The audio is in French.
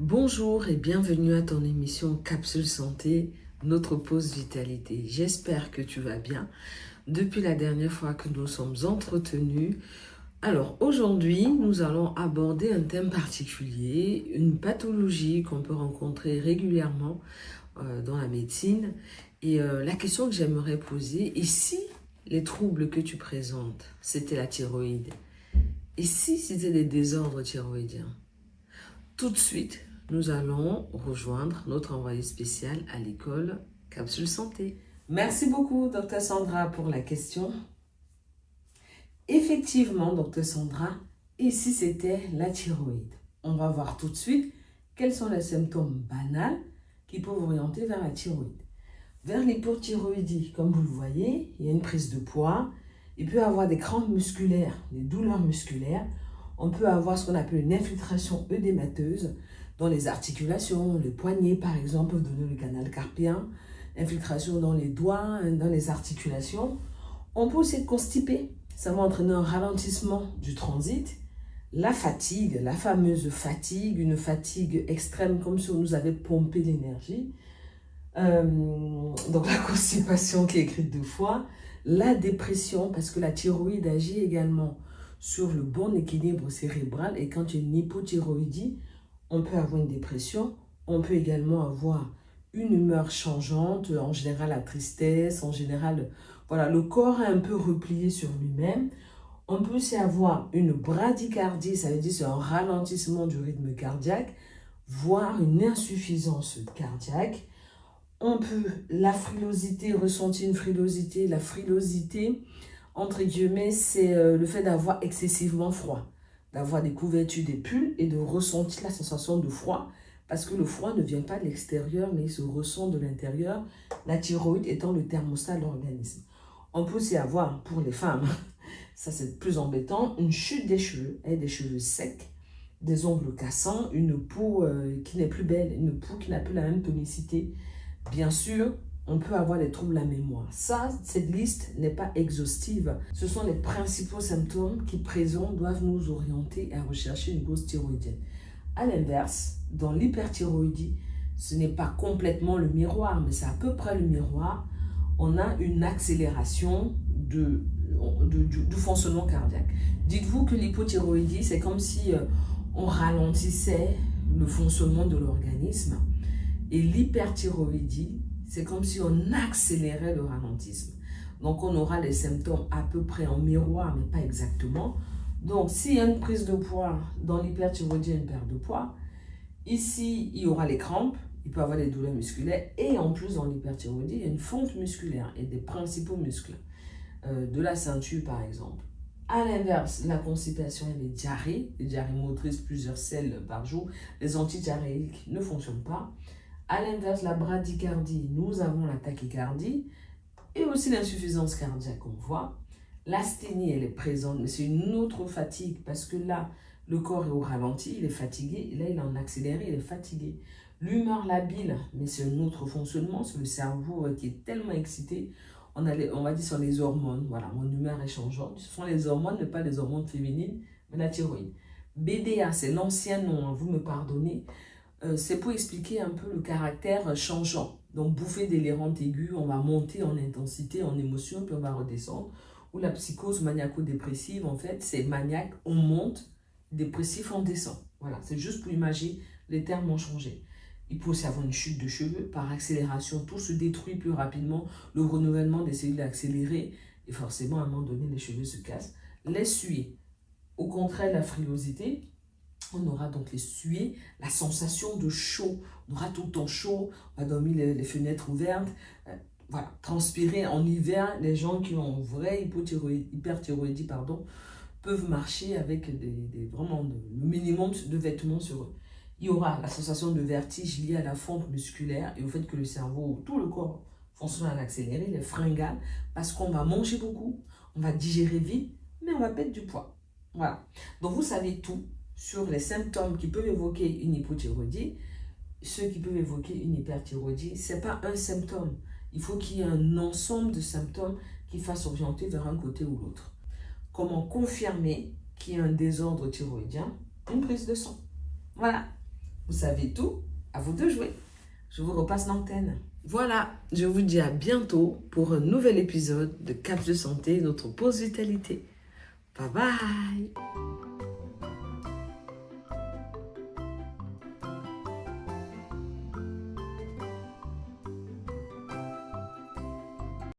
Bonjour et bienvenue à ton émission Capsule Santé, notre pause vitalité. J'espère que tu vas bien depuis la dernière fois que nous sommes entretenus. Alors aujourd'hui, nous allons aborder un thème particulier, une pathologie qu'on peut rencontrer régulièrement dans la médecine. Et la question que j'aimerais poser, et si les troubles que tu présentes, c'était la thyroïde? Et si c'était des désordres thyroïdiens? Tout de suite, nous allons rejoindre notre envoyé spécial à l'école Capsule Santé. Merci beaucoup, Dr Sandra, pour la question. Effectivement, Dr Sandra, et si c'était la thyroïde? On va voir tout de suite quels sont les symptômes banals qui peuvent orienter vers la thyroïde. Vers l'hypothyroïdie, comme vous le voyez, il y a une prise de poids, il peut y avoir des crampes musculaires, des douleurs musculaires, on peut avoir ce qu'on appelle une infiltration œdémateuse dans les articulations, les poignets par exemple, peuvent donner le canal carpien, infiltration dans les doigts, dans les articulations. On peut aussi être constipé, ça va entraîner un ralentissement du transit, la fatigue, la fameuse fatigue, une fatigue extrême comme si on nous avait pompé l'énergie. Donc la constipation qui est écrite deux fois, la dépression parce que la thyroïde agit également sur le bon équilibre cérébral et quand il y a une hypothyroïdie, on peut avoir une dépression, on peut également avoir une humeur changeante, en général la tristesse, en général, voilà, le corps est un peu replié sur lui-même. On peut aussi avoir une bradycardie, ça veut dire c'est un ralentissement du rythme cardiaque, voire une insuffisance cardiaque. On peut, la frilosité, ressentir une frilosité, la frilosité, entre guillemets, c'est le fait d'avoir excessivement froid, d'avoir des couvertures, des pulls et de ressentir la sensation de froid parce que le froid ne vient pas de l'extérieur mais il se ressent de l'intérieur, la thyroïde étant le thermostat de l'organisme. On peut aussi avoir, pour les femmes, ça c'est plus embêtant, une chute des cheveux, des cheveux secs, des ongles cassants, une peau qui n'est plus belle, une peau qui n'a plus la même tonicité. Bien sûr, on peut avoir des troubles de la mémoire. Ça, cette liste n'est pas exhaustive. Ce sont les principaux symptômes qui, présents, doivent nous orienter à rechercher une cause thyroïdienne. À l'inverse, dans l'hyperthyroïdie, ce n'est pas complètement le miroir, mais c'est à peu près le miroir. On a une accélération du fonctionnement cardiaque. Dites-vous que l'hypothyroïdie, c'est comme si on ralentissait le fonctionnement de l'organisme. Et l'hyperthyroïdie, c'est comme si on accélérait le ralentissement. Donc, on aura les symptômes à peu près en miroir, mais pas exactement. Donc, s'il y a une prise de poids dans l'hyperthyroïdie, une perte de poids, ici, il y aura les crampes, il peut y avoir des douleurs musculaires, et en plus, dans l'hyperthyroïdie, il y a une fonte musculaire et des principaux muscles de la ceinture, par exemple. À l'inverse, la constipation et les diarrhées motrices, plusieurs selles par jour, les antidiarrhéiques ne fonctionnent pas. À l'inverse, la bradycardie, nous avons la tachycardie et aussi l'insuffisance cardiaque qu'on voit. L'asthénie, elle est présente, mais c'est une autre fatigue parce que là, le corps est au ralenti, il est fatigué, et là, il est en accéléré, il est fatigué. L'humeur labile, mais c'est un autre fonctionnement, c'est le cerveau qui est tellement excité. On va dire sur les hormones, voilà, mon humeur est changeante. Ce sont les hormones, mais pas les hormones féminines, mais la thyroïde. BDA, c'est l'ancien nom, vous me pardonnez. C'est pour expliquer un peu le caractère changeant. Donc, bouffée délirante aiguë, on va monter en intensité, en émotion, puis on va redescendre. Ou la psychose maniaco-dépressive, en fait, c'est maniaque, on monte, dépressif, on descend. Voilà, c'est juste pour imaginer, les termes ont changé. Il peut aussi avoir une chute de cheveux, par accélération, tout se détruit plus rapidement, le renouvellement des cellules est accéléré, et forcément, à un moment donné, les cheveux se cassent. Les suer. Au contraire, la frilosité, on aura donc les suées, la sensation de chaud. On aura tout le temps chaud, on va dormir les fenêtres ouvertes. Voilà, transpirer en hiver, les gens qui ont vraie hyperthyroïdie, peuvent marcher avec vraiment le minimum de vêtements sur eux. Il y aura la sensation de vertige liée à la fonte musculaire et au fait que le cerveau, tout le corps fonctionne à l'accéléré, les fringales, parce qu'on va manger beaucoup, on va digérer vite, mais on va perdre du poids. Voilà, donc vous savez tout sur les symptômes qui peuvent évoquer une hypothyroïdie, ceux qui peuvent évoquer une hyperthyroïdie. Ce n'est pas un symptôme. Il faut qu'il y ait un ensemble de symptômes qui fassent orienter vers un côté ou l'autre. Comment confirmer qu'il y a un désordre thyroïdien? Une prise de sang. Voilà. Vous savez tout, à vous de jouer. Je vous repasse l'antenne. Voilà, je vous dis à bientôt pour un nouvel épisode de Cap de Santé, notre pause vitalité. Bye bye.